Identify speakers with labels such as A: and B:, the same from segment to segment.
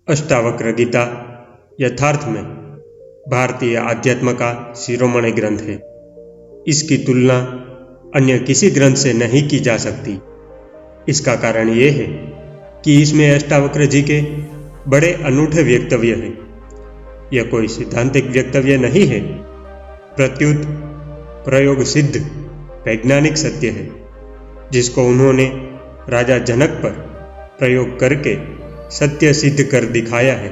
A: अष्टावक्र गीता यथार्थ में भारतीय आध्यात्म का शिरोमणि ग्रंथ है। इसकी तुलना अन्य किसी ग्रंथ से नहीं की जा सकती। इसका कारण ये है कि इसमें अष्टावक्र जी के बड़े अनूठे वक्तव्य हैं। यह कोई सिद्धांतिक वक्तव्य नहीं है, प्रत्युत प्रयोग सिद्ध वैज्ञानिक सत्य है, जिसको उन्होंने राजा जनक पर प्रयोग करके सत्य सिद्ध कर दिखाया है।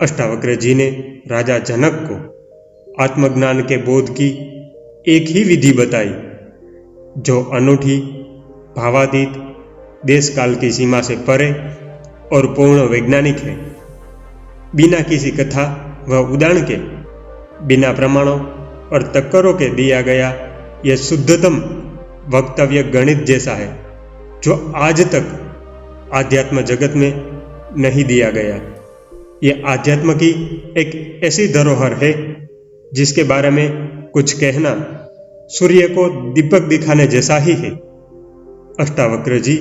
A: अष्टावक्र जी ने राजा जनक को आत्मज्ञान के बोध की एक ही विधि बताई, जो अनूठी, भावातीत, देश काल की सीमा से परे और पूर्ण वैज्ञानिक है। बिना किसी कथा व उदाहरण के, बिना प्रमाणों और तक्करों के दिया गया यह शुद्धतम वक्तव्य गणित जैसा है, जो आज तक आध्यात्म जगत में नहीं दिया गया। यह आध्यात्म की एक ऐसी धरोहर है जिसके बारे में कुछ कहना सूर्य को दीपक दिखाने जैसा ही है। अष्टावक्र जी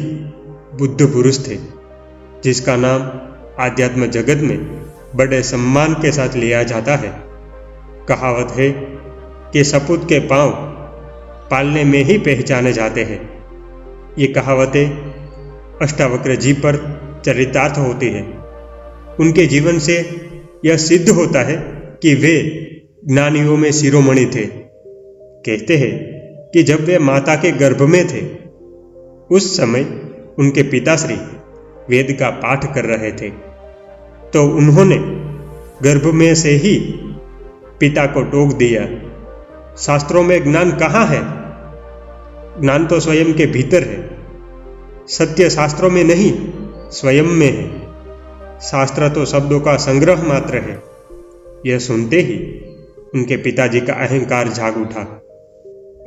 A: बुद्ध पुरुष थे, जिसका नाम आध्यात्म जगत में बड़े सम्मान के साथ लिया जाता है। कहावत है कि सपूत के पांव पालने में ही पहचाने जाते हैं। ये कहावतें अष्टावक्र जी पर चरितार्थ होती है। उनके जीवन से यह सिद्ध होता है कि वे ज्ञानियों में शिरोमणि थे। कहते हैं कि जब वे माता के गर्भ में थे, उस समय उनके पिताश्री वेद का पाठ कर रहे थे, तो उन्होंने गर्भ में से ही पिता को टोक दिया, शास्त्रों में ज्ञान कहाँ है? ज्ञान तो स्वयं के भीतर है। सत्य शास्त्रों में नहीं, स्वयं में है। शास्त्र तो शब्दों का संग्रह मात्र है। यह सुनते ही उनके पिताजी का अहंकार जाग उठा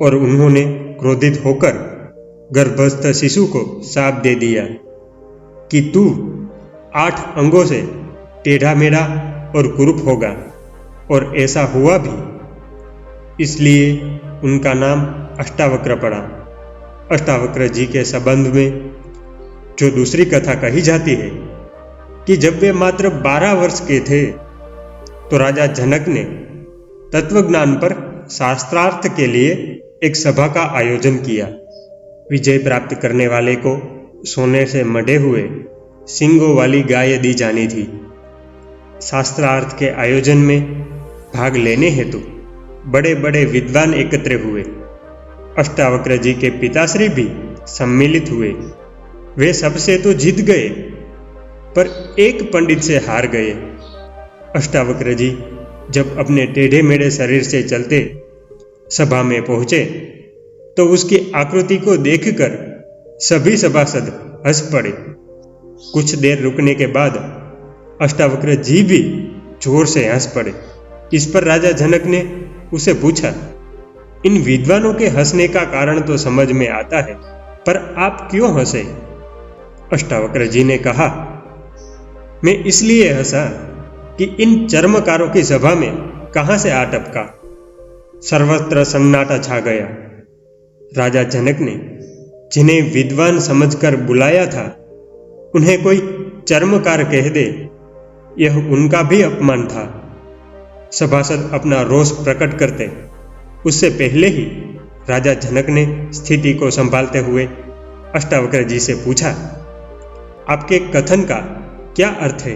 A: और उन्होंने क्रोधित होकर गर्भस्थ शिशु को शाप दे दिया कि तू 8 अंगों से टेढ़ा मेढ़ा और कुरूप होगा। और ऐसा हुआ भी। इसलिए उनका नाम अष्टावक्र पड़ा। अष्टावक्र जी के संबंध में जो दूसरी कथा कही जाती है कि जब वे मात्र 12 वर्ष के थे, तो राजा जनक ने तत्वज्ञान पर शास्त्रार्थ के लिए एक सभा का आयोजन किया। विजय प्राप्त करने वाले को सोने से मढ़े हुए सींगों वाली गाय दी जानी थी। शास्त्रार्थ के आयोजन में भाग लेने हेतु बड़े बड़े विद्वान एकत्र हुए। अष्टावक्र जी के पिताश्री भी सम्मिलित हुए। वे सबसे तो जीत गए, पर एक पंडित से हार गए। अष्टावक्र जी जब अपने टेढ़े मेढ़े शरीर से चलते सभा में पहुंचे, तो उसकी आकृति को देखकर सभी सभासद हंस पड़े। कुछ देर रुकने के बाद अष्टावक्र जी भी जोर से हंस पड़े। इस पर राजा जनक ने उसे पूछा, इन विद्वानों के हंसने का कारण तो समझ में आता है, पर आप क्यों हंसे? अष्टावक्र जी ने कहा, मैं इसलिए हंसा कि इन चर्मकारों की सभा में कहां से आ टपका। सर्वत्र सन्नाटा छा गया। राजा जनक ने जिन्हें विद्वान समझकर बुलाया था, उन्हें कोई चर्मकार कह दे, यह उनका भी अपमान था। सभासद अपना रोष प्रकट करते, उससे पहले ही राजा जनक ने स्थिति को संभालते हुए अष्टावक्र जी से पूछा, आपके कथन का क्या अर्थ है?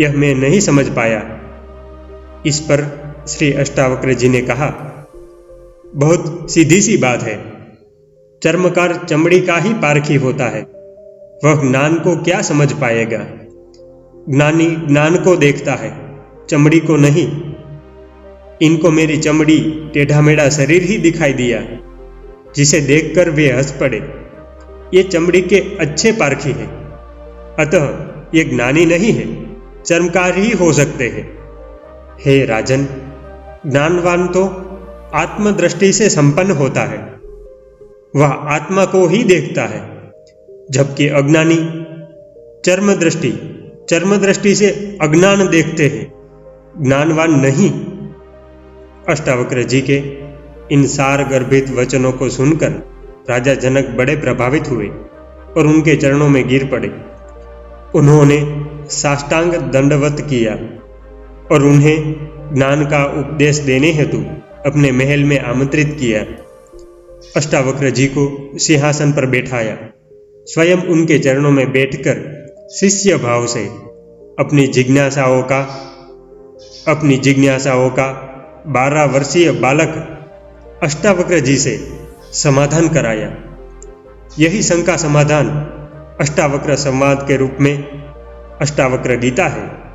A: यह मैं नहीं समझ पाया। इस पर श्री अष्टावक्र जी ने कहा, बहुत सीधी सी बात है। चर्मकार चमड़ी का ही पारखी होता है। वह ज्ञान को क्या समझ पाएगा? ज्ञानी ज्ञान को देखता है, चमड़ी को नहीं। इनको मेरी चमड़ी, टेढ़ा मेढ़ा शरीर ही दिखाई दिया, जिसे देखकर वे हंस पड़े। ये चमड़ी के अच्छे पारखी है, अतः ये ज्ञानी नहीं है, चर्मकार ही हो सकते हैं। हे राजन, ज्ञानवान तो आत्मदृष्टि से संपन्न होता है। वह आत्मा को ही देखता है, जबकि अज्ञानी चर्मदृष्टि से अज्ञान देखते हैं, ज्ञानवान नहीं। अष्टावक्र जी के इन सार गर्भित वचनों को सुनकर राजा जनक बड़े प्रभावित हुए और उनके चरणों में गिर पड़े। उन्होंने साष्टांग दंडवत किया और उन्हें ज्ञान का उपदेश देने हेतु अपने महल में आमंत्रित किया। अष्टावक्र जी को सिंहासन पर बैठाया। स्वयं उनके चरणों में बैठकर शिष्य भाव से अपनी जिज्ञासाओं का 12 वर्षीय बालक अष्टावक्र जी से समाधान कराया। यही शंका समाधान अष्टावक्र संवाद के रूप में अष्टावक्र गीता है।